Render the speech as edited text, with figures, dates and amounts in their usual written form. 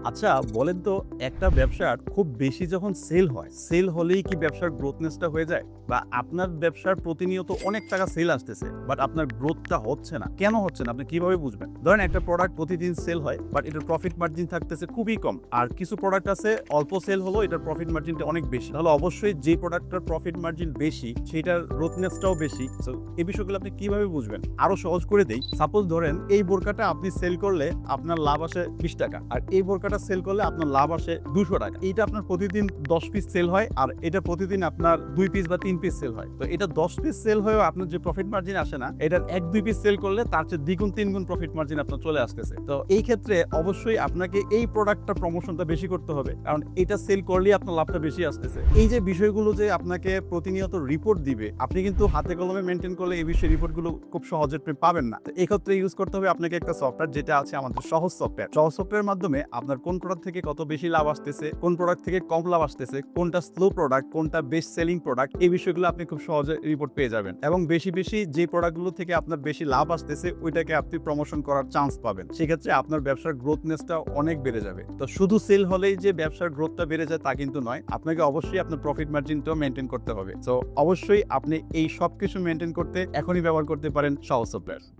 আচ্ছা বলেন তো, একটা ব্যবসার খুব বেশি যখন সেল হলেই কি ব্যবসার গ্রোথনেসটা হয়ে যায়? বা আপনার ব্যবসার প্রতিনিয়ত অনেক টাকা সেল আসতেছে বাট আপনার গ্রোথটা হচ্ছে না। কেন হচ্ছে না? আপনি কিভাবে বুঝবেন? ধরেন একটা প্রোডাক্ট প্রতিদিন সেল হয় বাট এটার প্রফিট মার্জিন থাকতেছে খুবই কম। আর কিছু প্রোডাক্ট আছে অল্প সেল হলো এটার প্রফিট মার্জিনটা অনেক বেশি। তাহলে অবশ্যই যে প্রোডাক্টটার প্রফিট মার্জিন বেশি সেটার গ্রোথনেসটাও বেশি। সো এই বিষয়গুলো আপনি কিভাবে বুঝবেন? আরো সহজ করে দেই। সাপোজ ধরেন এই বোরকাটা আপনি সেল করলে আপনার লাভ আসে 20 টাকা। আর এই বোরকাটা সেল করলে আপনার লাভ আসে 200 টাকা। এইটা আপনার প্রতিদিন 10 পিস সেল হয় আর এটা প্রতিদিন আপনার 2 পিস বা 3 পিস সেল হয়। তো এটা 10 পিস সেল হয়েও আপনার যে প্রফিট মার্জিন আসে না, এটার 1-2 পিস সেল করলে তার চেয়ে দ্বিগুণ 3 গুণ প্রফিট মার্জিন আপনার চলে আসতেছে। তো এই ক্ষেত্রে অবশ্যই আপনাকে এই প্রোডাক্টটা প্রমোশনটা বেশি করতে হবে। কারণ এটা সেল করলেই আপনার লাভটা বেশি আসতেছে। এই যে বিষয়গুলো যে আপনাকে প্রতিনিয়ত রিপোর্ট দিবে, আপনি কিন্তু হাতে কলমে মেইনটেইন করলে এই বিষয়ে রিপোর্টগুলো খুব সহজে আপনি পাবেন না। তো এই ক্ষেত্রে ইউজ করতে হবে আপনাকে একটা সফটওয়্যার, যেটা আছে আমাদের সহজ সফটওয়্যার। সহজ সফটওয়্যারের মাধ্যমে আপনার কোন প্রোডাক্ট থেকে কত বেশি লাভ আসতেছে, কোন প্রোডাক্ট থেকে কম লাভ আসতেছে, কোনটা স্লো প্রোডাক্ট, কোনটা বেস্ট সেলিং প্রোডাক্ট, এই বিষয়গুলো আপনি খুব সহজে রিপোর্ট পেয়ে যাবেন। এবং বেশি বেশি যে প্রোডাক্টগুলো থেকে আপনার বেশি লাভ আসতেছে ওইটাকে আপনি প্রমোশন করার চান্স পাবেন। সেক্ষেত্রে আপনার ব্যবসার গ্রোথনেসটা অনেক বেড়ে যাবে। তো শুধু সেল হলেই যে ব্যবসার গ্রোথটা বেড়ে যায় তা কিন্তু নয়। আপনাকে অবশ্যই আপনার প্রফিট মার্জিনটাও মেইনটেইন করতে হবে। সো অবশ্যই আপনি এই সবকিছু মেইনটেইন করতে এখনই ব্যবহার করতে পারেন সহজ সফটওয়্যার।